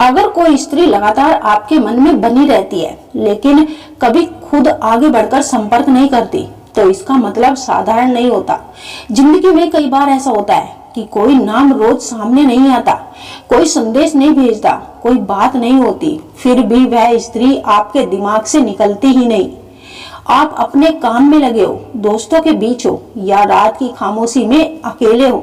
अगर कोई स्त्री लगातार आपके मन में बनी रहती है लेकिन कभी खुद आगे बढ़कर संपर्क नहीं करती, तो इसका मतलब साधारण नहीं होता। जिंदगी में कई बार ऐसा होता है कि कोई नाम रोज सामने नहीं आता, कोई संदेश नहीं भेजता, कोई बात नहीं होती, फिर भी वह स्त्री आपके दिमाग से निकलती ही नहीं। आप अपने काम में लगे हो, दोस्तों के बीच हो या रात की खामोशी में अकेले हो,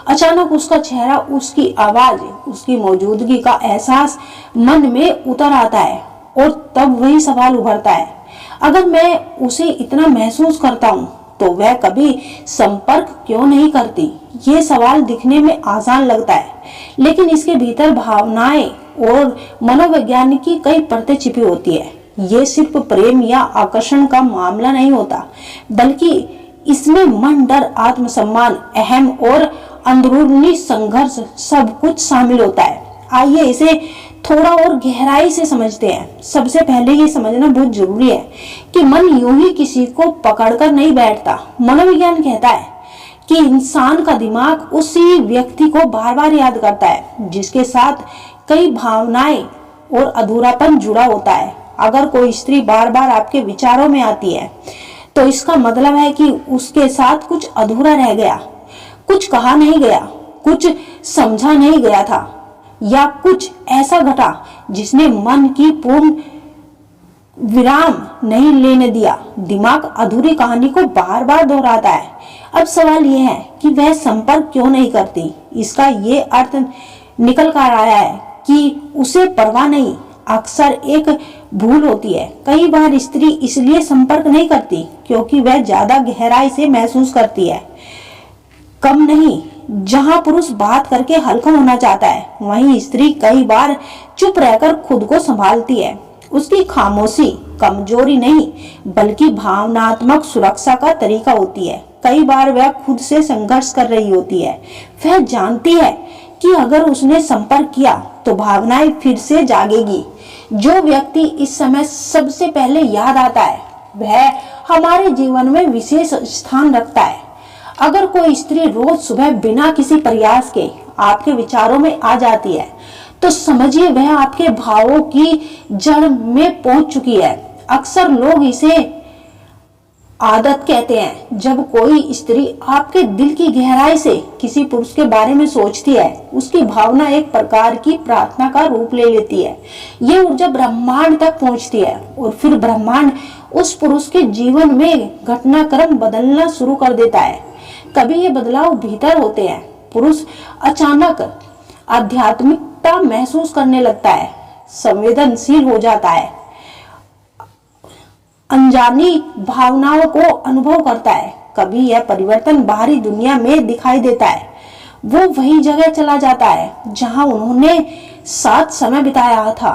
अचानक उसका चेहरा, उसकी आवाज, उसकी मौजूदगी का एहसास मन में उतर आता है और तब वही सवाल उभरता है, अगर मैं उसे इतना महसूस करता हूँ तो वह कभी संपर्क क्यों नहीं करती। ये सवाल दिखने में आसान लगता है, लेकिन इसके भीतर भावनाएं और मनोविज्ञान की कई परतें छिपी होती है। ये सिर्फ प्रेम या आकर्षण का मामला नहीं होता, बल्कि इसमें मन, डर, आत्मसम्मान, अहम और अंदरूनी संघर्ष सब कुछ शामिल होता है। आइए इसे थोड़ा और गहराई से समझते हैं। सबसे पहले ये समझना बहुत जरूरी है कि मन यूं ही किसी को पकड़कर नहीं बैठता। मनोविज्ञान कहता है कि इंसान का दिमाग उसी व्यक्ति को बार बार याद करता है जिसके साथ कई भावनाएं और अधूरापन जुड़ा होता है। अगर कोई स्त्री बार बार आपके विचारों में आती है तो इसका मतलब है कि उसके साथ कुछ अधूरा रह गया, कुछ कहा नहीं गया, कुछ समझा नहीं गया था, या कुछ ऐसा घटा जिसने मन की पूर्ण विराम नहीं लेने दिया। दिमाग अधूरी कहानी को बार बार दोहराता है। अब सवाल यह है कि वह संपर्क क्यों नहीं करती। इसका ये अर्थ निकल कर आया है कि उसे परवाह नहीं, अक्सर एक भूल होती है। कई बार स्त्री इसलिए संपर्क नहीं करती क्योंकि वह ज्यादा गहराई से महसूस करती है, कम नहीं। जहां पुरुष बात करके हल्का होना चाहता है, वहीं स्त्री कई बार चुप रहकर खुद को संभालती है। उसकी खामोशी कमजोरी नहीं, बल्कि भावनात्मक सुरक्षा का तरीका होती है। कई बार वह खुद से संघर्ष कर रही होती है। वह जानती है कि अगर उसने संपर्क किया तो भावनाएं फिर से जागेगी। जो व्यक्ति इस समय सबसे पहले याद आता है वह हमारे जीवन में विशेष स्थान रखता है। अगर कोई स्त्री रोज सुबह बिना किसी प्रयास के आपके विचारों में आ जाती है तो समझिए वह आपके भावों की जड़ में पहुंच चुकी है। अक्सर लोग इसे आदत कहते हैं। जब कोई स्त्री आपके दिल की गहराई से किसी पुरुष के बारे में सोचती है, उसकी भावना एक प्रकार की प्रार्थना का रूप ले लेती है। ये ऊर्जा ब्रह्मांड तक पहुंचती है और फिर ब्रह्मांड उस पुरुष के जीवन में घटनाक्रम बदलना शुरू कर देता है। कभी ये बदलाव भीतर होते हैं। पुरुष अचानक आध्यात्मिकता महसूस करने लगता है, संवेदनशील हो जाता है, अनजानी भावनाओं को अनुभव करता है। कभी यह परिवर्तन बाहरी दुनिया में दिखाई देता है। वो वही जगह चला जाता है जहां उन्होंने साथ समय बिताया था,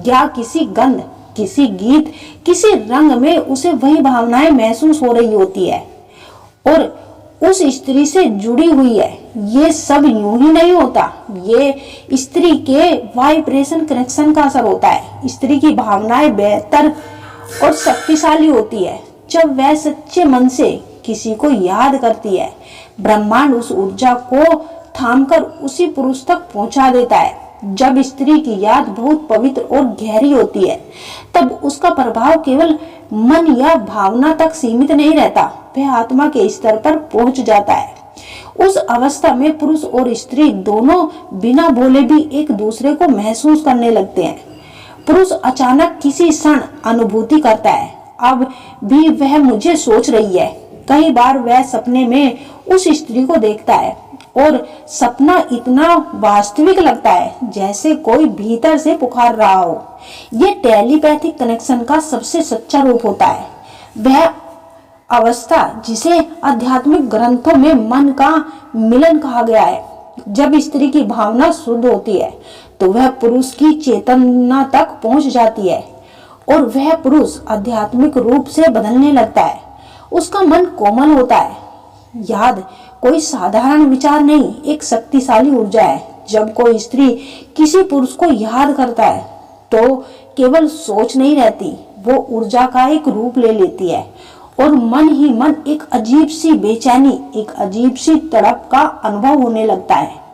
या किसी गंध, किसी गीत, किसी रंग में उसे वही भावनाएं महसूस हो रही होती है और उस स्त्री से जुड़ी हुई है। ये सब यूं ही नहीं होता, ये स्त्री के वाइब्रेशन कनेक्शन का असर होता है। स्त्री की भावनाएं बेहतर और शक्तिशाली होती है जब वह सच्चे मन से किसी को याद करती है। ब्रह्मांड उस ऊर्जा को थामकर उसी पुरुष तक पहुंचा देता है। जब स्त्री की याद बहुत पवित्र और गहरी होती है तब उसका प्रभाव केवल मन या भावना तक सीमित नहीं रहता, वह आत्मा के स्तर पर पहुंच जाता है। उस अवस्था में पुरुष और स्त्री दोनों बिना बोले भी एक दूसरे को महसूस करने लगते हैं। पुरुष अचानक किसी क्षण अनुभूति करता है, अब भी वह मुझे सोच रही है। कई बार वह सपने में उस स्त्री को देखता है और सपना इतना वास्तविक लगता है जैसे कोई भीतर से पुकार रहा हो। ये टेलीपैथिक कनेक्शन का सबसे सच्चा रूप होता है। वह अवस्था जिसे आध्यात्मिक ग्रंथों में मन का मिलन कहा गया है। जब स्त्री की भावना शुद्ध होती है तो वह पुरुष की चेतना तक पहुंच जाती है और वह पुरुष आध्यात्मिक रूप से बदलने लगता है। उसका मन कोमल होता है। याद कोई साधारण विचार नहीं, एक शक्तिशाली ऊर्जा है। जब कोई स्त्री किसी पुरुष को याद करता है तो केवल सोच नहीं रहती, वो ऊर्जा का एक रूप ले लेती है और मन ही मन एक अजीब सी बेचैनी, एक अजीब सी तड़प का अनुभव होने लगता है।